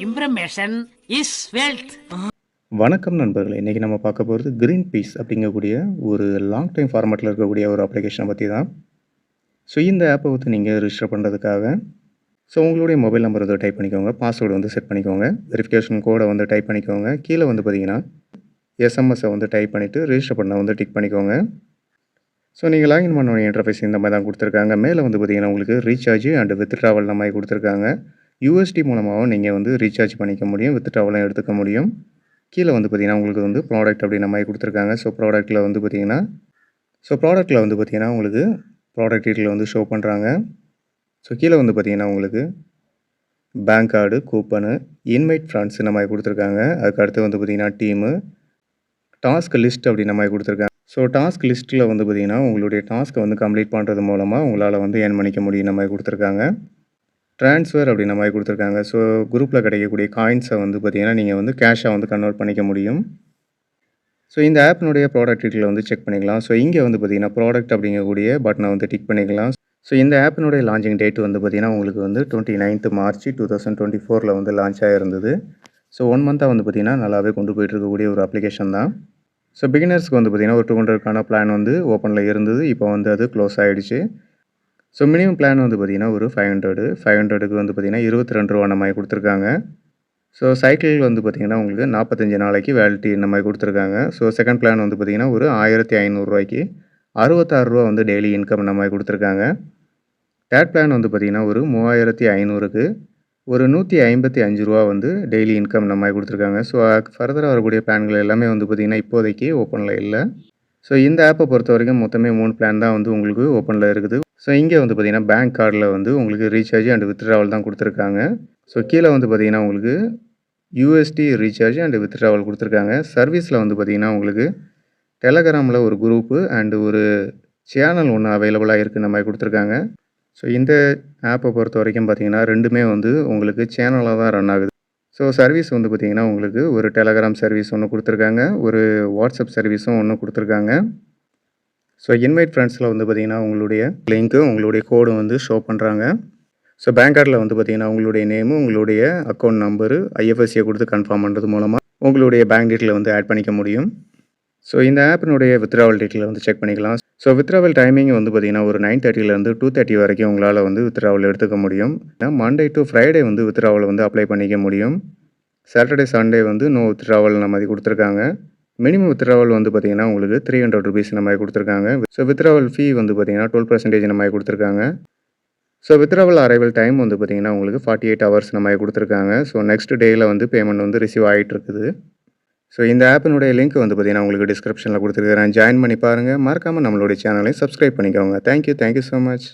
Information is wealth. வணக்கம் நண்பர்களே, இன்றைக்கி நம்ம பார்க்க போகிறது க்ரீன் பீஸ் அப்படிங்கக்கூடிய ஒரு லாங் டைம் ஃபார்மேட்டில் இருக்கக்கூடிய ஒரு அப்ளிகேஷனை பற்றி தான். ஸோ இந்த ஆப்பை வந்து நீங்கள் ரிஜிஸ்டர் பண்ணுறதுக்காக உங்களுடைய மொபைல் நம்பர் வந்து டைப் பண்ணிக்கோங்க, பாஸ்வேர்டு வந்து செட் பண்ணிக்கோங்க, வெரிஃபிகேஷன் கோடை வந்து டைப் பண்ணிக்கோங்க, கீழே வந்து பார்த்தீங்கன்னா எஸ்எம்எஸை வந்து டைப் பண்ணிவிட்டு ரிஜிஸ்டர் பண்ண வந்து டிக் பண்ணிக்கோங்க. ஸோ நீங்கள் லாகின் பண்ண இன்டர்ஃபேஸ் இந்த மாதிரி தான் கொடுத்துருக்காங்க. மேலே வந்து பார்த்தீங்கன்னா உங்களுக்கு ரீசார்ஜ் அண்ட் வித் ட்ராவல் மாதிரி கொடுத்துருக்காங்க. யூஎஸ்டி மூலமாகவும் நீங்கள் வந்து ரீசார்ஜ் பண்ணிக்க முடியும், வித் ட்ராவலும் எடுத்துக்க முடியும். கீழே வந்து பார்த்திங்கன்னா உங்களுக்கு வந்து ப்ராடக்ட் அப்படின்ற மாதிரி கொடுத்துருக்காங்க. ப்ராடக்ட்டில் வந்து பார்த்திங்கன்னா உங்களுக்கு ப்ராடக்ட் டீட்டெயில் வந்து ஷோ பண்ணுறாங்க. கீழே வந்து பார்த்திங்கன்னா உங்களுக்கு bank card, coupon, invite friends இந்த மாதிரி கொடுத்துருக்காங்க. அதுக்கு அடுத்து வந்து பார்த்திங்கன்னா டீமு, டாஸ்க் லிஸ்ட் அப்படின்ற மாதிரி கொடுத்துருக்காங்க. டாஸ்க் லிஸ்ட்டில் வந்து பார்த்திங்கன்னா உங்களுடைய டாஸ்க்கை வந்து கம்ப்ளீட் பண்ணுறது மூலமாக உங்களால் வந்து ஏர்ன் பண்ணிக்க முடியும் மாதிரி கொடுத்துருக்காங்க. ட்ரான்ஸ்ஃபர் அப்படின்ற மாதிரி கொடுத்துருக்காங்க. குரூப்பில் கிடைக்கக்கூடிய காயின்ஸை வந்து பார்த்திங்கன்னா நீங்கள் வந்து கேஷாக வந்து கன்வெர்ட் பண்ணிக்க முடியும். இந்த ஆப்பினுடைய ப்ராடக்ட் டீட்டெயில் வந்து செக் பண்ணிக்கலாம். இங்கே வந்து பார்த்திங்கன்னா ப்ராடக்ட் அப்படிங்கக்கூடிய பட்டனை வந்து டிக் பண்ணிக்கலாம். இந்த ஆப்பினுடைய லான்ச்சிங் டேட் வந்து பார்த்திங்கன்னா உங்களுக்கு வந்து 29th March 2024 வந்து லான்ச் ஆகிருந்தது. 1 மந்த்தாக வந்து பார்த்திங்கன்னா நல்லாவே கொண்டு போயிட்டு இருக்கக்கூடிய ஒரு அப்ளிகேஷன் தான். பிகினர்ஸ்க்கு வந்து பார்த்திங்கன்னா ஒரு 200க்கான பிளான் வந்து ஓப்பனில் இருந்தது. இப்போ வந்து அது க்ளோஸ் ஆகிடுச்சு. மினிமம் பிளான் வந்து பார்த்திங்கன்னா ஒரு 500க்கு வந்து பார்த்திங்கன்னா ₹22 அந்த மாதிரி கொடுத்துருக்காங்க. சைக்கிள் வந்து பார்த்திங்கன்னா உங்களுக்கு 45 நாளைக்கு வேலிட்டி இந்த மாதிரி கொடுத்துருக்காங்க. செகண்ட் பிளான் வந்து பார்த்திங்கன்னா ஒரு ₹1500க்கு ₹66 வந்து டெய்லி இன்கம் இந்த மாதிரி கொடுத்துருக்காங்க. தேர்ட் பிளான் வந்து பார்த்திங்கன்னா ஒரு 3500க்கு ஒரு ₹155 வந்து டெய்லி இன்கம் இந்த மாதிரி கொடுத்துருக்காங்க. ஃபர்தராக வரக்கூடிய பிளான்கள் எல்லாமே வந்து பார்த்திங்கன்னா இப்போதைக்கு ஓப்பனில் இல்லை. இந்த ஆப்பை பொறுத்த வரைக்கும் மொத்தமே 3 பிளான் தான் வந்து உங்களுக்கு ஓப்பனில் இருக்குது. இங்கே வந்து பார்த்திங்கன்னா பேங்க் கார்டில் வந்து உங்களுக்கு ரீசார்ஜ் அண்ட் வித்ட்ராவல் தான் கொடுத்துருக்காங்க. கீழே வந்து பார்த்திங்கன்னா உங்களுக்கு யூஎஸ்டி ரீசார்ஜ் அண்ட் வித்ட்ராவல் கொடுத்துருக்காங்க. சர்வீஸில் வந்து பார்த்திங்கன்னா உங்களுக்கு டெலகிராமில் ஒரு குரூப்பு அண்டு ஒரு சேனல் ஒன்று அவைலபிளாக இருக்குன்ற மாதிரி கொடுத்துருக்காங்க. இந்த ஆப்பை பொறுத்த வரைக்கும் பார்த்திங்கன்னா ரெண்டுமே வந்து உங்களுக்கு சேனலாக தான் ரன் ஆகுது. சர்வீஸ் வந்து பார்த்திங்கன்னா உங்களுக்கு ஒரு டெலகிராம் சர்வீஸ் ஒன்று கொடுத்துருக்காங்க, ஒரு வாட்ஸ்அப் சர்வீஸும் ஒன்று கொடுத்துருக்காங்க. இன்வைட் ஃப்ரெண்ட்ஸில் வந்து பார்த்திங்கன்னா உங்களுடைய லிங்க்கு, உங்களுடைய கோடு வந்து ஷோ பண்ணுறாங்க. பேங்க் கார்டில் வந்து பார்த்திங்கன்னா உங்களுடைய நேமு, உங்களுடைய அக்கௌண்ட் நம்பரு, ஐஎஃப்எஸ்சியை கொடுத்து கன்ஃபார்ம் பண்ணுறது மூலமாக உங்களுடைய பேங்க் டீட்டெயிலை வந்து ஆட் பண்ணிக்க முடியும். இந்த ஆப்பினுடைய வித்ட்ராவல் டீட்டெயிலை வந்து செக் பண்ணிக்கலாம். வித்ட்ராவல் டைமிங் வந்து பார்த்திங்கன்னா ஒரு 9:30லேருந்து 2:30 வரைக்கும் உங்களால் வந்து வித்ட்ராவல் எடுத்துக்க முடியும். மண்டே டு ஃப்ரைடே வந்து வித்ட்ராவல் வந்து அப்ளை பண்ணிக்க முடியும். சாட்டர்டே, சண்டே வந்து நோ வித்ட்ராவல் அந்த மாதிரி கொடுத்துருக்காங்க. மினிமம் வித்ட்ராவல் வந்து பார்த்திங்கன்னா உங்களுக்கு ₹300 இந்த மாதிரி கொடுத்துருக்காங்க. வித்ட்ராவல் ஃபீ வந்து பார்த்திங்கன்னா 12% இந்த மாதிரி கொடுத்துருக்காங்க. வித்ட்ராவல் அரைவல் டைம் வந்து பார்த்திங்கன்னா உங்களுக்கு 48 ஹவர்ஸ் இந்த மாதிரி கொடுத்துருக்காங்க. நெக்ஸ்ட் டேயில் வந்து பேமெண்ட் வந்து ரிசீவ் ஆகிட்டு இருக்குது. இந்த ஆப்பினுடைய லிங்க் வந்து பார்த்திங்கன்னா உங்களுக்கு டிஸ்கிரிப்ஷனில் கொடுத்துருக்கிறேன். ஜாயின் பண்ணி பாருங்கள். மறக்காமல் நம்மளுடைய சேனலை சப்ஸ்கிரைப் பண்ணிக்கோங்க. Thank you so much.